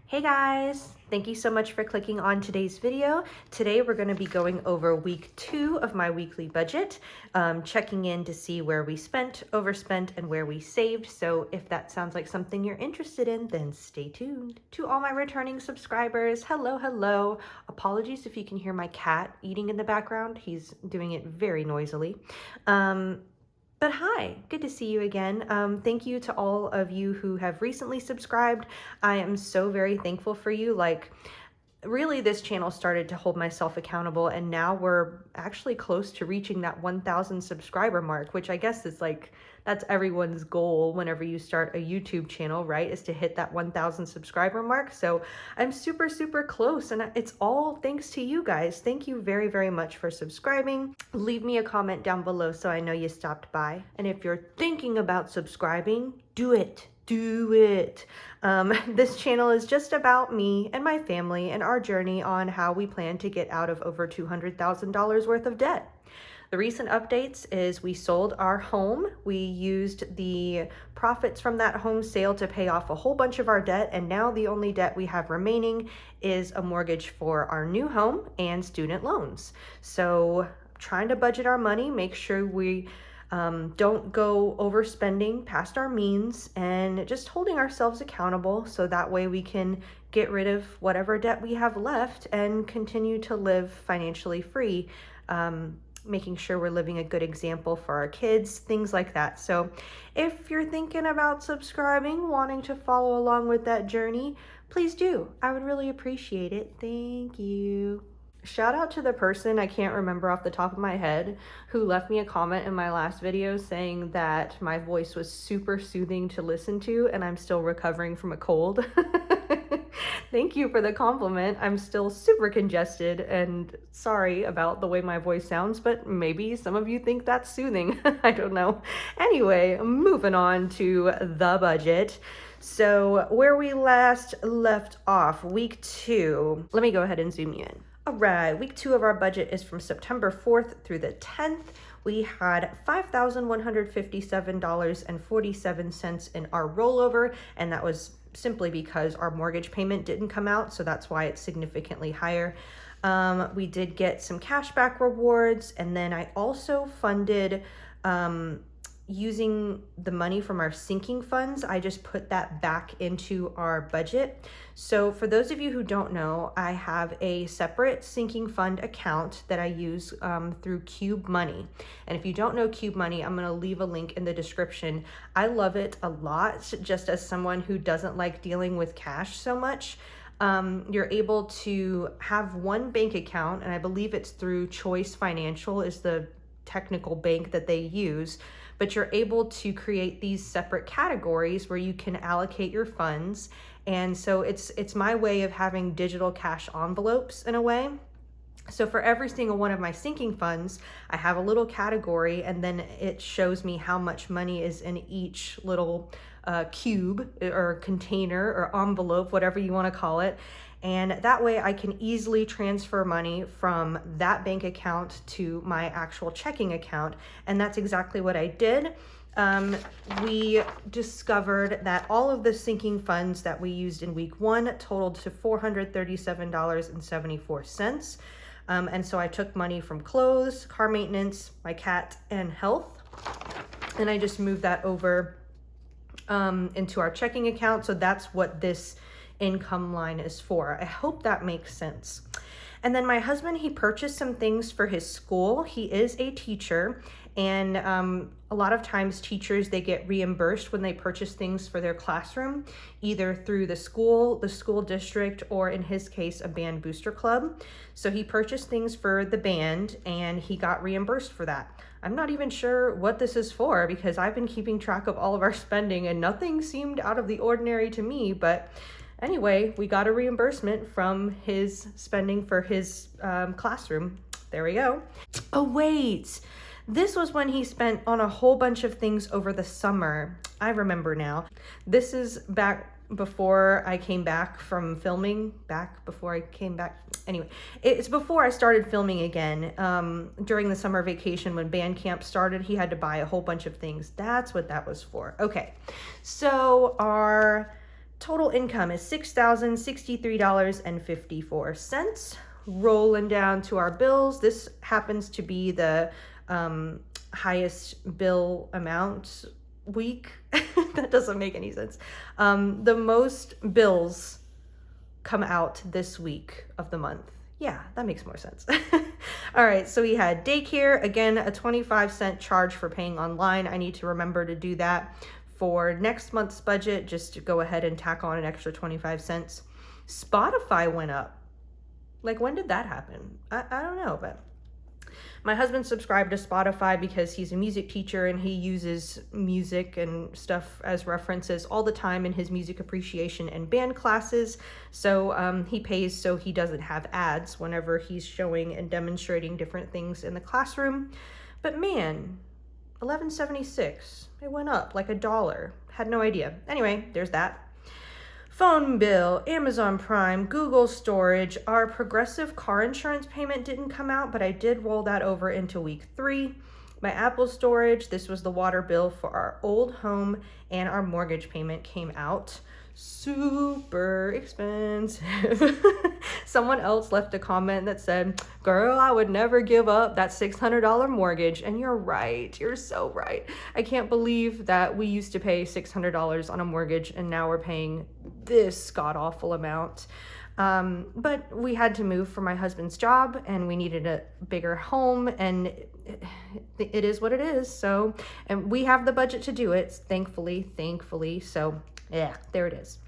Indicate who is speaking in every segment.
Speaker 1: Hey guys, thank you so much for clicking on today's video. Today we're going to be going over week 2 of my weekly budget, checking in to see where we spent, overspent, and where we saved. So if that sounds like something you're interested in, then stay tuned. To all my returning subscribers, hello. Apologies if you can hear my cat eating in the background. He's doing it very noisily. But hi, good to see you again. Thank you to all of you who have recently subscribed. I am so very thankful for you. Really, this channel started to hold myself accountable, and now we're actually close to reaching that 1,000 subscriber mark, which I guess is that's everyone's goal whenever you start a YouTube channel, right? Is to hit that 1,000 subscriber mark. So I'm super close, and it's all thanks to you guys. Thank you very much for subscribing. Leave me a comment down below so I know you stopped by. And if you're thinking about subscribing, do it. This channel is just about me and my family and our journey on how we plan to get out of over $200,000 worth of debt. The recent updates is we sold our home. We used the profits from that home sale to pay off a whole bunch of our debt, and now the only debt we have remaining is a mortgage for our new home and student loans. So trying to budget our money, make sure we don't go overspending past our means, and just holding ourselves accountable so that way we can get rid of whatever debt we have left and continue to live financially free, making sure we're living a good example for our kids, things like that. So if you're thinking about subscribing, wanting to follow along with that journey, please do. I would really appreciate it. Thank you. Shout out to the person, I can't remember off the top of my head, who left me a comment in my last video saying that my voice was super soothing to listen to and I'm still recovering from a cold. Thank you for the compliment. I'm still super congested and sorry about the way my voice sounds, but maybe some of you think that's soothing. I don't know. Anyway, moving on to the budget. So where we last left off, week 2, let me go ahead and zoom you in. All right, week 2 of our budget is from September 4th through the 10th. We had $5,157.47 in our rollover, and that was simply because our mortgage payment didn't come out, so that's why it's significantly higher. We did get some cashback rewards, and then I also funded using the money from our sinking funds. I just put that back into our budget. So for those of you who don't know, I have a separate sinking fund account that I use through Qube Money. And if you don't know Qube Money, I'm going to leave a link in the description. I love it a lot, just as someone who doesn't like dealing with cash so much. You're able to have one bank account, and I believe it's through Choice Financial is the technical bank that they use, but you're able to create these separate categories where you can allocate your funds. And so it's my way of having digital cash envelopes in a way. So for every single one of my sinking funds, I have a little category, and then it shows me how much money is in each little cube or container or envelope, whatever you want to call it. And that way I can easily transfer money from that bank account to my actual checking account. And that's exactly what I did. We discovered that all of the sinking funds that we used in week 1 totaled to $437.74. And so I took money from clothes, car maintenance, my cat, and health, and I just moved that over into our checking account. So that's what this income line is for. I hope that makes sense. And then my husband, he purchased some things for his school. He is a teacher, and a lot of times teachers, they get reimbursed when they purchase things for their classroom, either through the school district, or in his case, a band booster club. So he purchased things for the band and he got reimbursed for that. I'm not even sure what this is for because I've been keeping track of all of our spending and nothing seemed out of the ordinary to me, but anyway, we got a reimbursement from his spending for his classroom. There we go. Oh, wait. This was when he spent on a whole bunch of things over the summer. I remember now. This is back before I came back from filming. Anyway, it's before I started filming again. During the summer vacation when band camp started, he had to buy a whole bunch of things. That's what that was for. Okay, so our Total income is $6,063.54. Rolling down to our bills. This happens to be the highest bill amount week. That doesn't make any sense. The most bills come out this week of the month. Yeah, that makes more sense. All right, so we had daycare, again, a 25-cent charge for paying online. I need to remember to do that for next month's budget, just to go ahead and tack on an extra 25 cents. Spotify went up. Like, when did that happen? I don't know, but my husband subscribed to Spotify because he's a music teacher and he uses music and stuff as references all the time in his music appreciation and band classes. So he pays so he doesn't have ads whenever he's showing and demonstrating different things in the classroom. But man, $11.76, it went up like $1. Had no idea. Anyway, there's that. Phone bill, Amazon Prime, Google storage. Our progressive car insurance payment didn't come out, but I did roll that over into week 3. My Apple storage, this was the water bill for our old home, and our mortgage payment came out. Super expensive. Someone else left a comment that said, girl, I would never give up that $600 mortgage. And you're right. You're so right. I can't believe that we used to pay $600 on a mortgage and now we're paying this god-awful amount. But we had to move for my husband's job and we needed a bigger home, and it is what it is. So, and we have the budget to do it, thankfully. So yeah, there it is.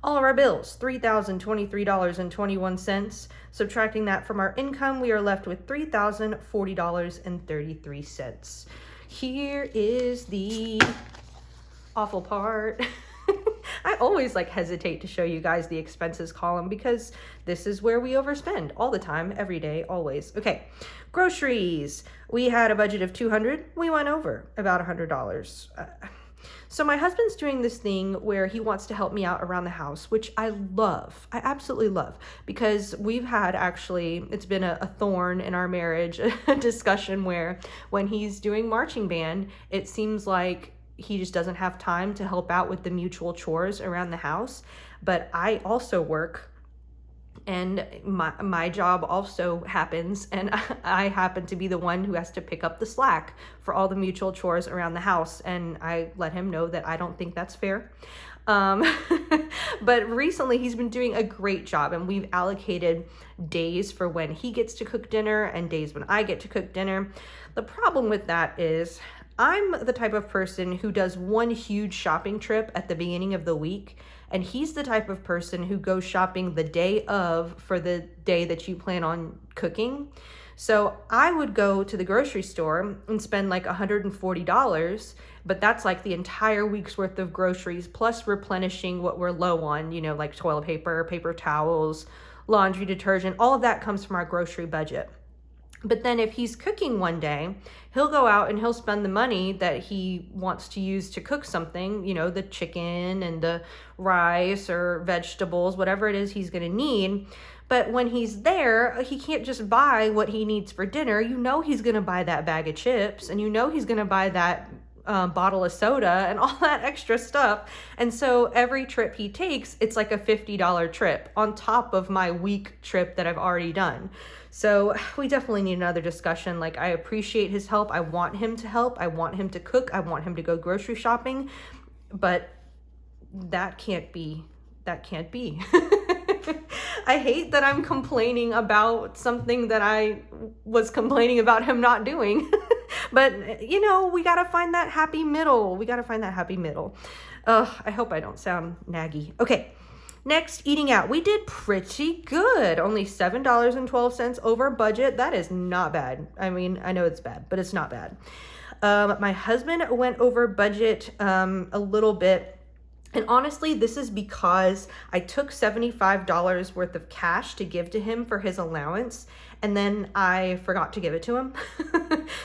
Speaker 1: All of our bills, $3,023.21. Subtracting that from our income, we are left with $3,040.33. Here is the awful part. I always hesitate to show you guys the expenses column because this is where we overspend all the time, every day, always. Okay, groceries. We had a budget of $200. We went over about $100. So my husband's doing this thing where he wants to help me out around the house, which I love. I absolutely love, because we've had it's been a thorn in our marriage, a discussion where when he's doing marching band, it seems like he just doesn't have time to help out with the mutual chores around the house. But I also work, and my job also happens, and I happen to be the one who has to pick up the slack for all the mutual chores around the house, and I let him know that I don't think that's fair. But recently he's been doing a great job, and we've allocated days for when he gets to cook dinner and days when I get to cook dinner. The problem with that is I'm the type of person who does one huge shopping trip at the beginning of the week, and he's the type of person who goes shopping the day of for the day that you plan on cooking. So I would go to the grocery store and spend like $140, but that's like the entire week's worth of groceries plus replenishing what we're low on, like toilet paper, paper towels, laundry detergent, all of that comes from our grocery budget. But then if he's cooking one day, he'll go out and he'll spend the money that he wants to use to cook something, the chicken and the rice or vegetables, whatever it is he's going to need. But when he's there, he can't just buy what he needs for dinner. He's going to buy that bag of chips, and he's going to buy that bottle of soda and all that extra stuff. And so every trip he takes, it's like a $50 trip on top of my week trip that I've already done. So we definitely need another discussion. I appreciate his help. I want him to help. I want him to cook. I want him to go grocery shopping, but that can't be. I hate that I'm complaining about something that I was complaining about him not doing. But, we got to find that happy middle. I hope I don't sound naggy. Okay. Next, eating out. We did pretty good. Only $7.12 over budget. That is not bad. I mean, I know it's bad, but it's not bad. My husband went over budget a little bit. And honestly, this is because I took $75 worth of cash to give to him for his allowance, and then I forgot to give it to him.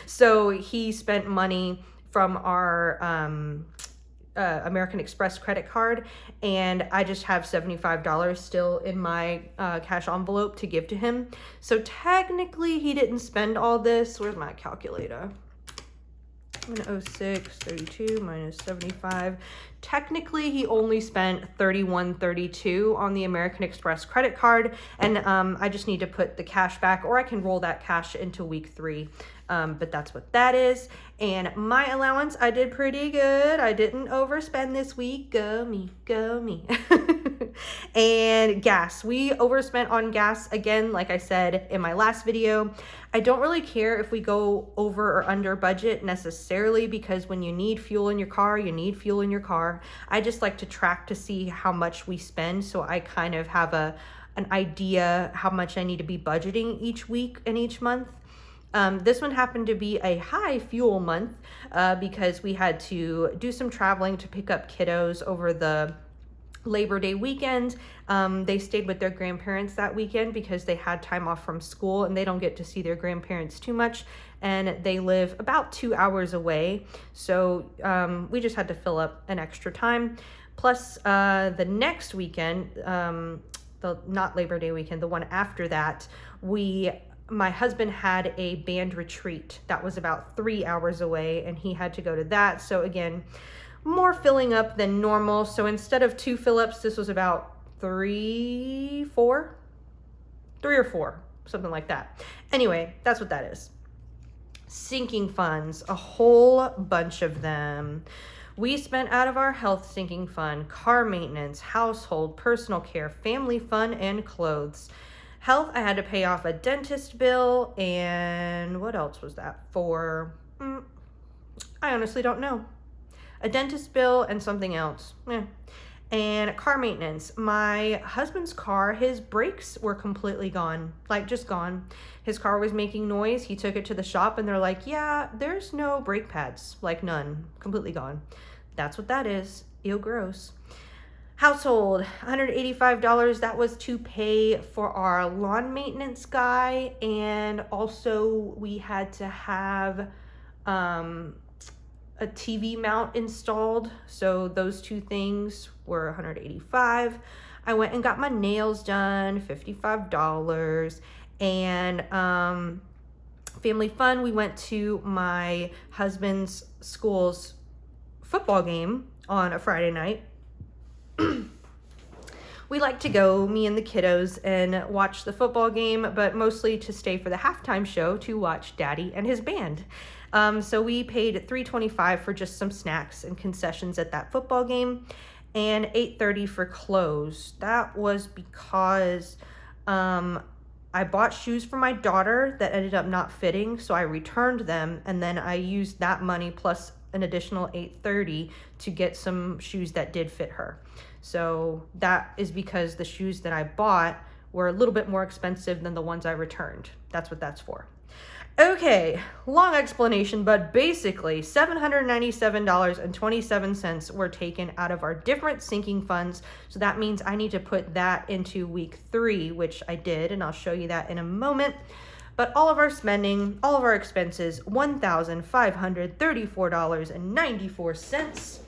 Speaker 1: So he spent money from our American Express credit card, and I just have $75 still in my cash envelope to give to him. So technically he didn't spend all this. Where's my calculator? 106, 32 minus 75. Technically, he only spent $31.32 on the American Express credit card, and I just need to put the cash back, or I can roll that cash into week 3. But that's what that is. And my allowance, I did pretty good. I didn't overspend this week. Go me, go me. And gas, we overspent on gas again, like I said in my last video. I don't really care if we go over or under budget necessarily, because when you need fuel in your car, you need fuel in your car. I just like to track to see how much we spend, so I kind of have an idea how much I need to be budgeting each week and each month. This one happened to be a high fuel month because we had to do some traveling to pick up kiddos over the Labor Day weekend. They stayed with their grandparents that weekend because they had time off from school, and they don't get to see their grandparents too much, and they live about 2 hours away. So we just had to fill up an extra time. Plus the next weekend, not Labor Day weekend, the one after that, my husband had a band retreat that was about 3 hours away, and he had to go to that. So again, more filling up than normal. So instead of 2 fill-ups, this was about 3 or 4, something like that. Anyway, that's what that is. Sinking funds, a whole bunch of them. We spent out of our health sinking fund, car maintenance, household, personal care, family fun, and clothes. Health, I had to pay off a dentist bill, and what else was that for? I honestly don't know. A dentist bill and something else. And car maintenance. My husband's car, his brakes were completely gone, like just gone. His car was making noise. He took it to the shop and they're like, yeah, there's no brake pads, like none, completely gone. That's what that is. Ew, gross. Household, $185. That was to pay for our lawn maintenance guy, and also we had to have a TV mount installed. So those 2 things were $185. I went and got my nails done, $55. And family fun, we went to my husband's school's football game on a Friday night. We like to go, me and the kiddos, and watch the football game, but mostly to stay for the halftime show to watch Daddy and his band. So we paid $3.25 for just some snacks and concessions at that football game, and $8.30 for clothes. That was because I bought shoes for my daughter that ended up not fitting, so I returned them, and then I used that money plus an additional $8.30 to get some shoes that did fit her. So that is because the shoes that I bought were a little bit more expensive than the ones I returned. That's what that's for. Okay, long explanation, but basically $797.27 were taken out of our different sinking funds. So that means I need to put that into week 3, which I did, and I'll show you that in a moment. But all of our spending, all of our expenses, $1,534.94.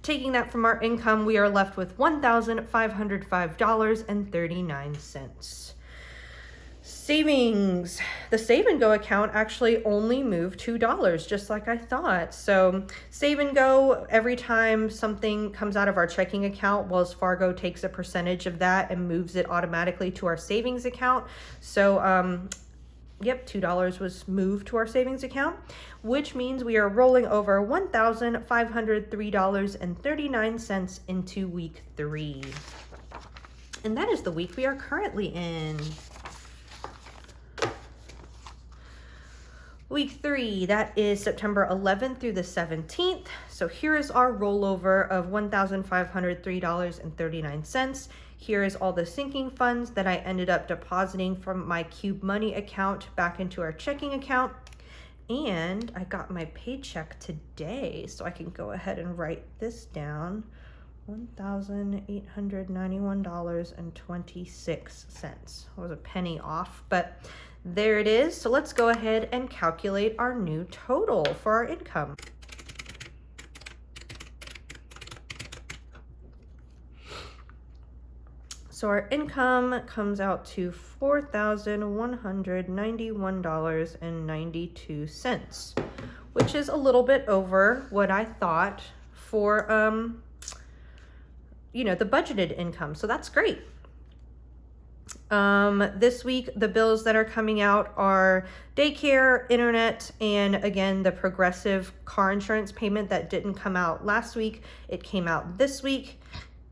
Speaker 1: Taking that from our income, we are left with $1,505.39. Savings. The Save and Go account actually only moved $2, just like I thought. So Save and Go, every time something comes out of our checking account, Wells Fargo takes a percentage of that and moves it automatically to our savings account. So yep, $2 was moved to our savings account, which means we are rolling over $1,503.39 into week 3. And that is the week we are currently in. Week 3, that is September 11th through the 17th. So here is our rollover of $1,503.39. Here is all the sinking funds that I ended up depositing from my Qube Money account back into our checking account. And I got my paycheck today, so I can go ahead and write this down. $1,891.26. I was a penny off, but there it is. So let's go ahead and calculate our new total for our income. So So our income comes out to $4,191.92, which is a little bit over what I thought for, the budgeted income. So that's great. This week, the bills that are coming out are daycare, internet, and again, the progressive car insurance payment that didn't come out last week. It came out this week,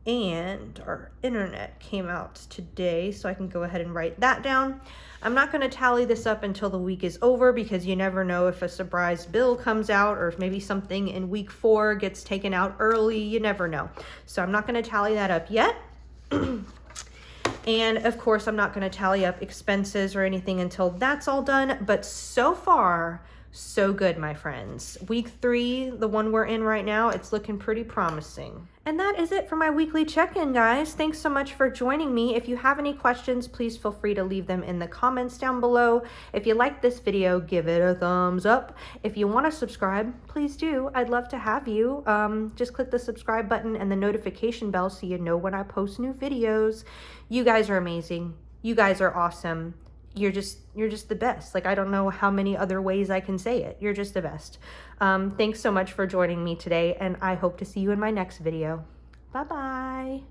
Speaker 1: and our internet came out today, so I can go ahead and write that down. I'm not going to tally this up until the week is over because you never know if a surprise bill comes out or if maybe something in week 4 gets taken out early. You never know. So I'm not going to tally that up yet. And of course, I'm not going to tally up expenses or anything until that's all done. But so far, so good, my friends. Week 3, the one we're in right now, it's looking pretty promising. And that is it for my weekly check-in, guys. Thanks so much for joining me. If you have any questions, please feel free to leave them in the comments down below. If you like this video, give it a thumbs up. If you want to subscribe, please do. I'd love to have you. Just click the subscribe button and the notification bell so you know when I post new videos. You guys are amazing. You guys are awesome. You're just the best. Like, I don't know how many other ways I can say it. You're just the best. Thanks so much for joining me today, and I hope to see you in my next video. Bye-bye.